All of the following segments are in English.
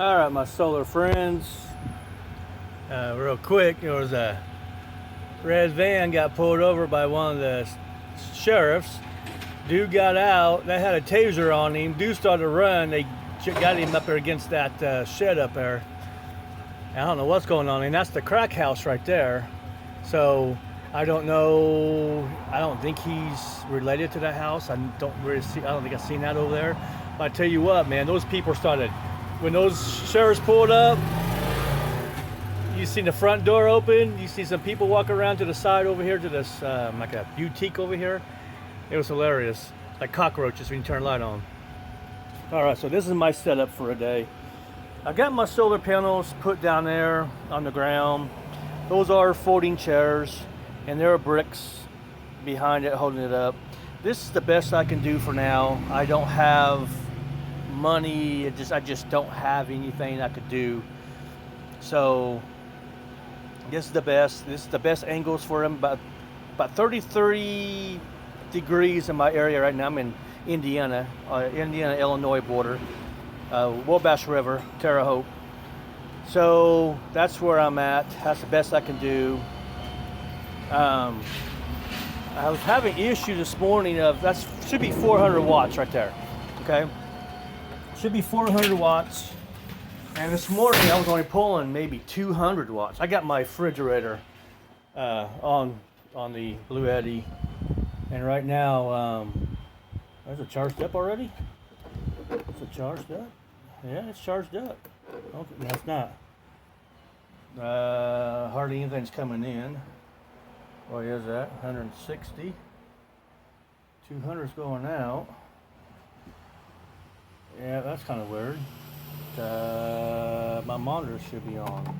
All right, my solar friends. Real quick, there was a red van got pulled over by one of the sheriffs. Dude got out. They had a taser on him. Dude started to run. They got him up there against that shed up there. I don't know what's going on, and that's the crack house right there. So I don't know. I don't think he's related to that house. I don't really see. I don't think I've seen that over there. But I tell you what, man, those people started when those sheriffs pulled up. You see the front door open. You see some people walk around to the side over here to this like a boutique over here. It was hilarious, like cockroaches when you turn the light on. All right, so this is my setup for a day. I got my solar panels put down there on the ground. Those are folding chairs, and there are bricks behind it holding it up. This is the best I can do for now. I don't have money. I just don't have anything I could do. So this is the best. This is the best angles for them. About 33 degrees in my area right now. I'm in Indiana, Illinois border. Wabash River, Terre Haute. So that's where I'm at. That's the best I can do. I was having issue this morning of that should be 400 watts right there. Okay, should be 400 watts. And this morning I was only pulling maybe 200 watts. I got my refrigerator on the Blue Eddy, and right now there's a charged up already. Is it charged up? Yeah, it's charged up. Okay, no, it's not. Hardly anything's coming in. What is that? 160. 200's going out. Yeah, that's kind of weird. My monitor should be on.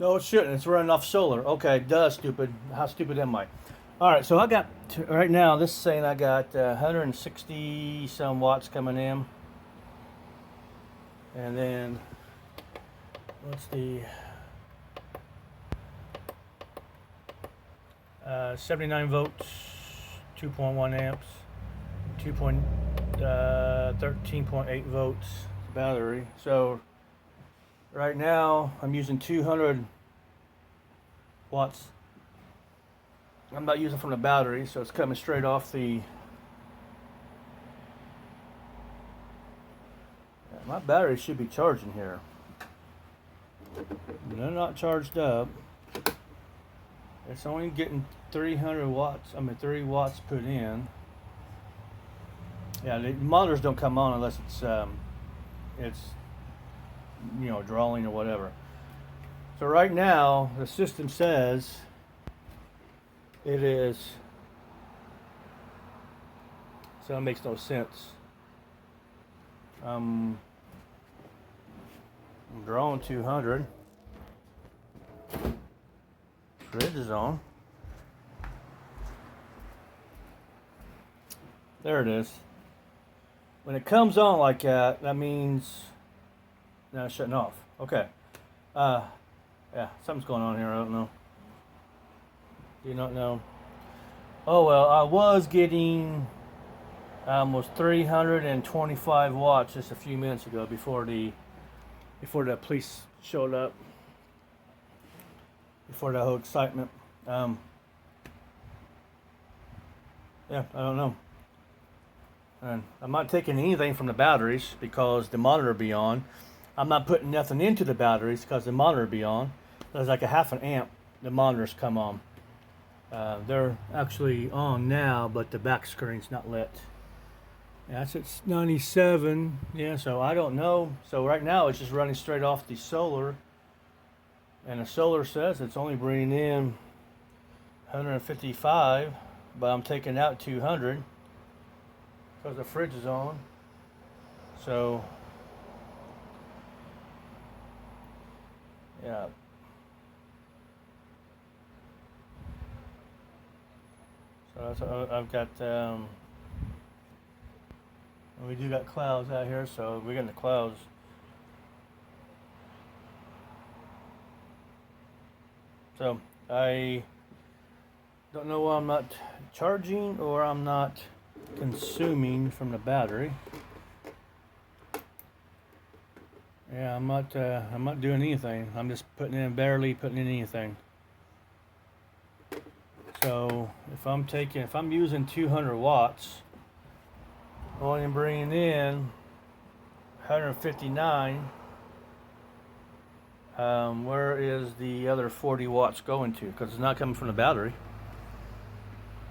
No, it shouldn't. It's running off solar. Okay, duh, stupid. How stupid am I? All right, so I got right now. This is saying I got 160 some watts coming in, and then what's the 79 volts, 2.1 amps, 13.8 volts battery. So right now I'm using 200 watts. I'm not using from the battery, so it's coming straight off the. My battery should be charging here. They're not charged up. It's only getting 300 watts. 30 watts put in. Yeah, the monitors don't come on unless it's drawing or whatever. So right now the system says it is. So it makes no sense. I'm drawing 200. Fridge is on. There it is. When it comes on like that, that means now it's shutting off. Okay. Yeah, something's going on here. I don't know. Do you not know? Oh well, I was getting almost 325 watts just a few minutes ago before the police showed up. Before the whole excitement. Yeah, I don't know. And I'm not taking anything from the batteries because the monitor will be on. I'm not putting nothing into the batteries because the monitor will be on. There's like a half an amp. The monitors come on. They're actually on now, but the back screen's not lit. Yeah, that's at 97. Yeah, so I don't know. So right now it's just running straight off the solar. And the solar says it's only bringing in 155, but I'm taking out 200 because the fridge is on. So, yeah. So I've got, we do got clouds out here, so we're getting the clouds. So I don't know why I'm not charging or I'm not consuming from the battery. Yeah, I'm not doing anything. I'm just barely putting in anything. So if I'm using 200 watts, only bringing in 159. Where is the other 40 watts going to? Because it's not coming from the battery.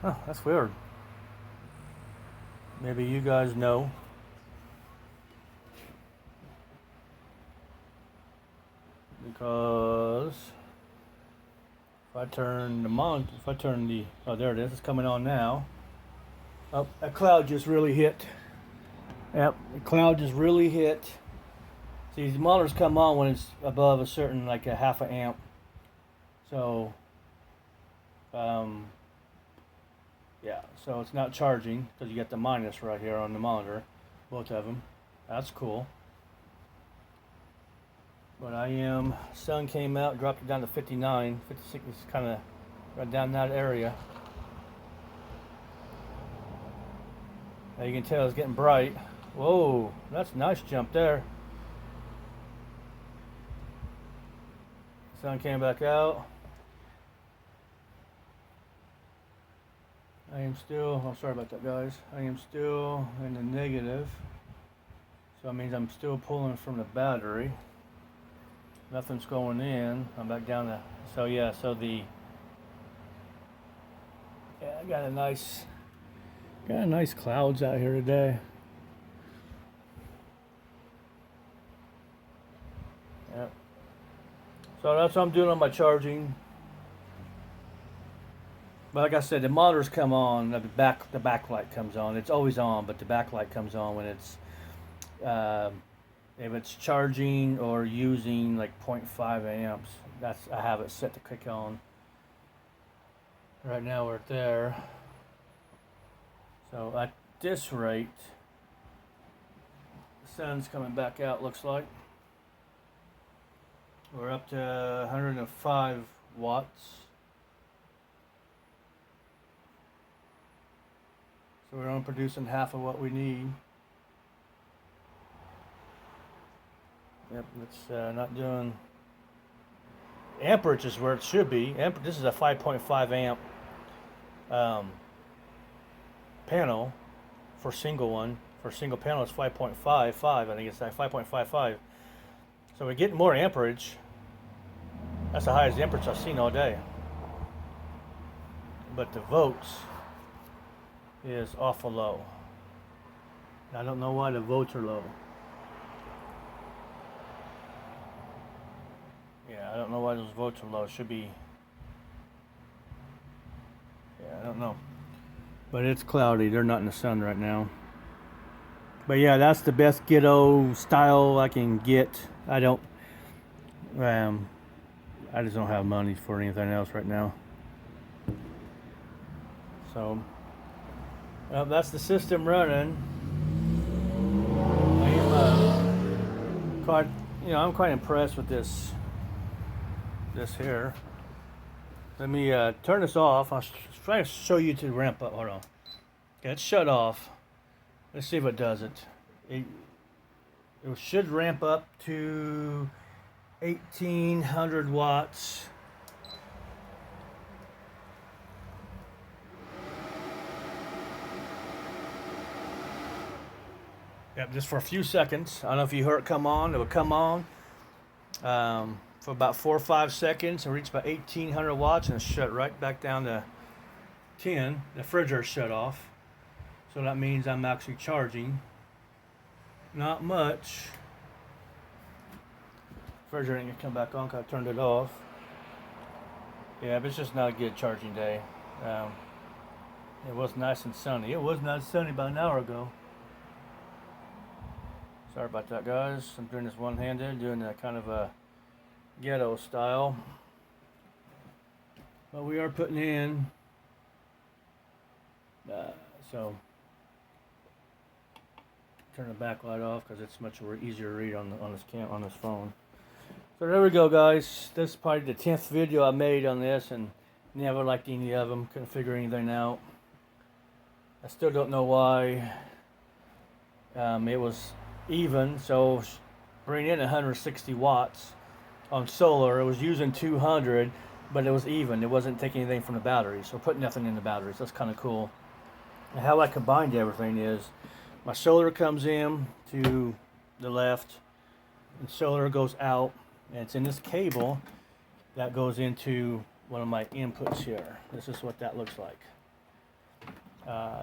Oh, that's weird. Maybe you guys know. Because if I turn the oh, there it is. It's coming on now. Oh, that cloud just really hit. Yep, the cloud just really hit. See, these monitors come on when it's above a certain, like a half an amp. So, yeah, so it's not charging because you get the minus right here on the monitor, both of them. That's cool. But sun came out, dropped it down to 59, 56 is kind of right down that area. Now you can tell it's getting bright. Whoa, that's a nice jump there. Sun came back out. I'm sorry about that, guys. I am still in the negative. So that means I'm still pulling from the battery. Nothing's going in. I'm back down to, I got a nice clouds out here today. Yep. So that's what I'm doing on my charging. But like I said, the monitors come on, the backlight comes on. It's always on, but the backlight comes on when it's if it's charging or using like 0.5 amps. I have it set to kick on. Right now we're there. So at this rate, the sun's coming back out, looks like. We're up to 105 watts. So we're only producing half of what we need. Yep, it's not doing. Amperage is where it should be. This is a 5.5 amp panel for single one. For single panel, it's 5.55. I think it's like 5.55. So we're getting more amperage. That's the highest amperage I've seen all day. But the volts is awful low. I don't know why the volts are low. Yeah, I don't know why those volts are low. It should be. Yeah, I don't know. But it's cloudy. They're not in the sun right now. But yeah, that's the best ghetto style I can get. I just don't have money for anything else right now. So, that's the system running. I'm quite impressed with this here. Let me turn this off. I'll try to show you to ramp up. Hold on. Okay, it's shut off. Let's see if it does it. It should ramp up to 1800 watts. Yep, just for a few seconds. I don't know if you heard it come on. It would come on for about 4 or 5 seconds and reach about 1800 watts and shut right back down to 10. The refrigerator shut off. So that means I'm actually charging. Not much. Refrigerator ain't gonna come back on because I turned it off. Yeah, but it's just not a good charging day. It was nice and sunny. It was not sunny about an hour ago. Sorry about that, guys. I'm doing this one-handed, doing that kind of a ghetto style. But we are putting in. So turn the backlight off because it's much easier to read on this phone. So there we go, guys. This is probably the 10th video I made on this, and never liked any of them. Couldn't figure anything out. I still don't know why. It was even, so bring in 160 watts on solar. It was using 200, but it was even. It wasn't taking anything from the batteries or putting nothing in the batteries. That's kind of cool. And how I combined everything is my solar comes in to the left, and solar goes out, and it's in this cable that goes into one of my inputs here. This is what that looks like.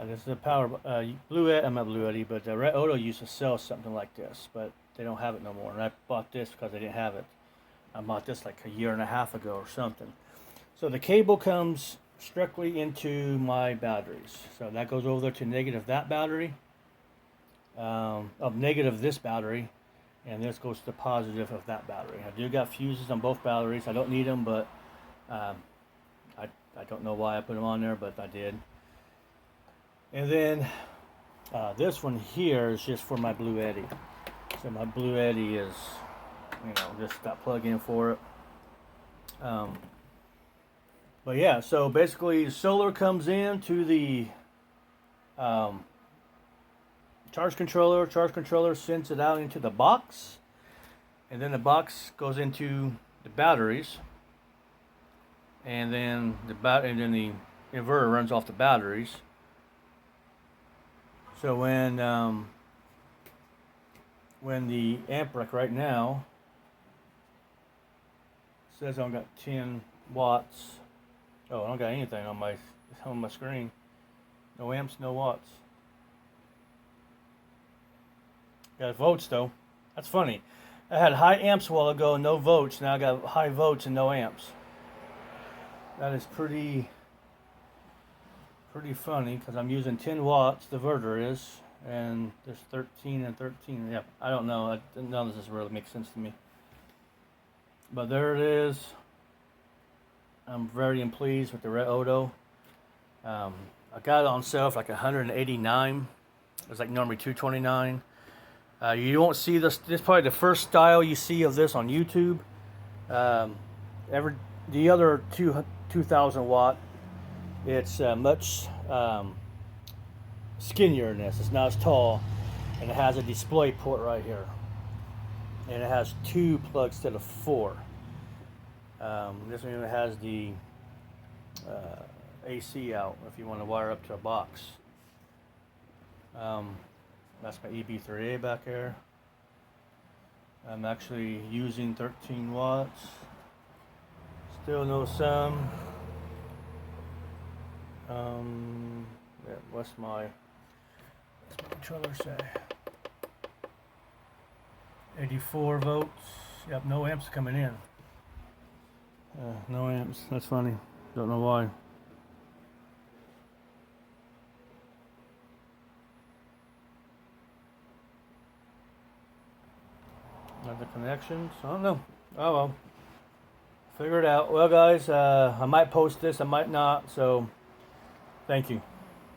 This is a power I'm not Blue Eddy, but Red Odo used to sell something like this, but they don't have it no more. And I bought this because they didn't have it. I bought this like a year and a half ago or something. So the cable comes strictly into my batteries. So that goes over to negative that battery, of negative this battery, and this goes to positive of that battery. I do got fuses on both batteries. I don't need them, but I don't know why I put them on there, but I did. And then this one here is just for my Blue Eddy. So my Blue Eddy is, just got plug in for it. But yeah, so basically solar comes in to the charge controller. Charge controller sends it out into the box, and then the box goes into the batteries, and then the inverter runs off the batteries. So when the amp, like right now, says I've got 10 watts. Oh, I don't got anything on my screen. No amps, no watts. Got volts though. That's funny. I had high amps a while ago and no volts. Now I got high volts and no amps. That is pretty funny because I'm using 10 watts. The inverter is, and there's 13 and 13. Yeah, I don't know. None of this really makes sense to me. But there it is. I'm very pleased with the Red Odo. I got it on sale for like $189. It was like normally $229. You won't see this. This is probably the first style you see of this on YouTube. The other 2,000 watt, it's much skinnier than this. It's not as tall, and it has a display port right here, and it has 2 plugs instead of 4. This one even has the AC out if you want to wire up to a box. That's my EB3A back there. I'm actually using 13 watts. Still no sum. Yeah, what's my controller say? 84 volts. Yep, no amps coming in. No amps. That's funny. Don't know why. Other connections. I don't know. Oh well. Figure it out. Well, guys, I might post this. I might not. So, thank you.